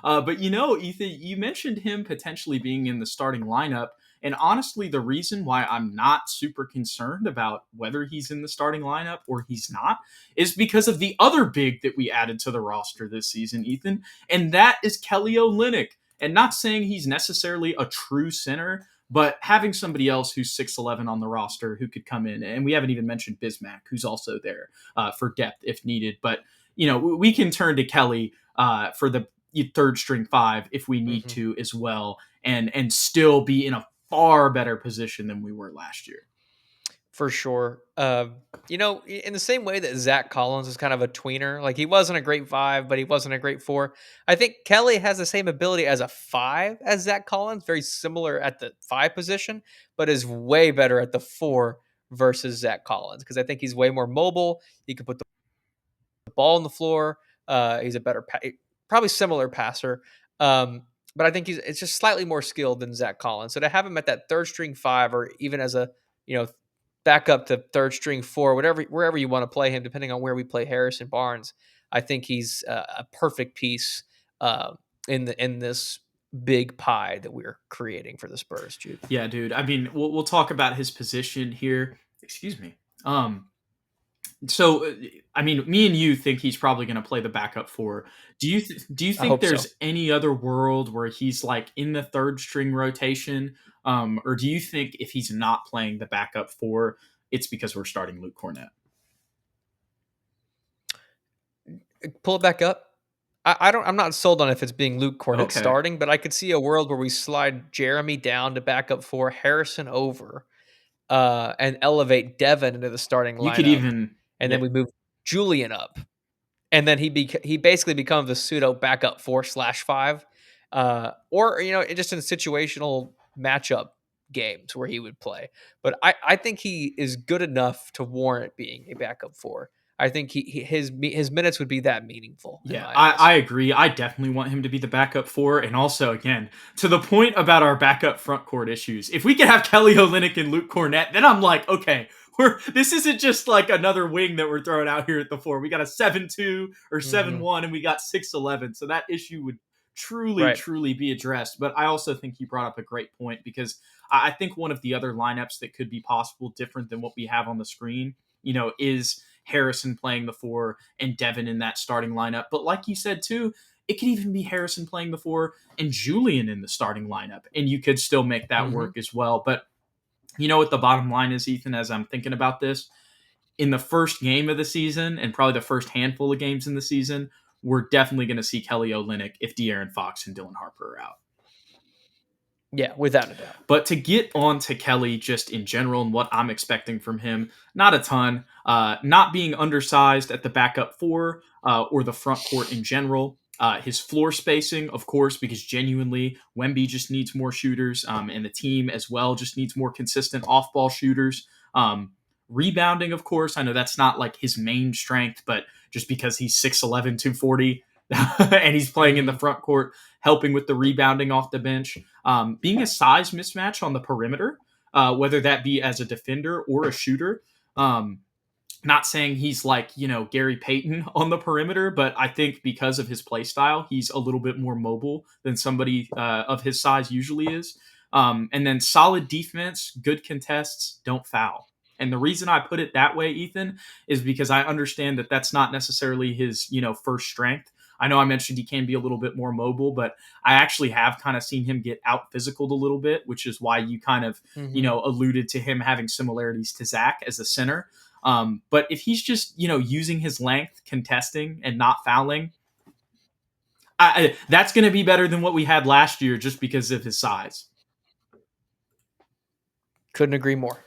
But Ethan, you mentioned him potentially being in the starting lineup. And honestly, the reason why I'm not super concerned about whether he's in the starting lineup or he's not is because of the other big that we added to the roster this season, Ethan, and that is Kelly Olynyk. And not saying he's necessarily a true center, but having somebody else who's 6'11 on the roster who could come in, and we haven't even mentioned Bismack, who's also there for depth if needed. But, we can turn to Kelly for the third string five if we need to as well, and still be in a far better position than we were last year. For sure. In the same way that Zach Collins is kind of a tweener, like he wasn't a great 5, but he wasn't a great 4. I think Kelly has the same ability as a 5 as Zach Collins, very similar at the 5 position, but is way better at the 4 versus Zach Collins because I think he's way more mobile. He can put the ball on the floor. He's a better, probably similar passer. But I think it's just slightly more skilled than Zach Collins. So to have him at that third string 5, or even as a back up to third string 4, wherever you want to play him, depending on where we play Harrison Barnes, I think he's a perfect piece in this big pie that we're creating for the Spurs, Jude. Yeah, dude. I mean, we'll talk about his position here. Excuse me. So, I mean, me and you think he's probably going to play the backup 4. Do you I think hope so. there's any other world where he's like in the third string rotation, or do you think if he's not playing the backup 4, it's because we're starting Luke Cornett? Pull it back up. I'm not sold on if it's being Luke Cornett Okay, starting, but I could see a world where we slide Jeremy down to backup 4, Harrison over, and elevate Devin into the starting you could lineup, even and yeah. then we move Julian up, and then he basically becomes the pseudo backup 4/5, or just in situational matchup games where he would play. But I think he is good enough to warrant being a backup 4. I think his minutes would be that meaningful in Yeah, my I eyes. agree. I definitely want him to be the backup 4. And also, again, to the point about our backup front court issues, if we could have Kelly Olynyk and Luke Cornett, then I'm like, okay, this isn't just like another wing that we're throwing out here at the 4. We got a 7-2 or Hmm. 7-1, and we got 6'11. So that issue would truly, Right. truly be addressed. But I also think you brought up a great point because I think one of the other lineups that could be possible, different than what we have on the screen, is Harrison playing the 4 and Devin in that starting lineup. But like you said too, it could even be Harrison playing the 4 and Julian in the starting lineup, and you could still make that Hmm. work as well. But you know what the bottom line is, Ethan, as I'm thinking about this? In the first game of the season, and probably the first handful of games in the season, we're definitely going to see Kelly Olynyk if De'Aaron Fox and Dylan Harper are out. Yeah, without a doubt. But to get on to Kelly just in general and what I'm expecting from him, not a ton. Not being undersized at the backup 4 or the front court in general. His floor spacing, of course, because genuinely Wemby just needs more shooters, and the team as well just needs more consistent off-ball shooters. Rebounding, of course, I know that's not like his main strength, but just because he's 6'11", 240, and he's playing in the Hmm. front court, helping with the rebounding off the bench. Being a size mismatch on the perimeter, whether that be as a defender or a shooter. Not saying he's like, Gary Payton on the perimeter, but I think because of his play style, he's a little bit more mobile than somebody of his size usually is. And then solid defense, good contests, don't foul. And the reason I put it that way, Ethan, is because I understand that that's not necessarily his, first strength. I know I mentioned he can be a little bit more mobile, but I actually have kind of seen him get out physicaled a little bit, which is why you kind of, Hmm. alluded to him having similarities to Zach as a center. But if he's just, using his length, contesting, and not fouling, that's going to be better than what we had last year just because of his size. Couldn't agree more.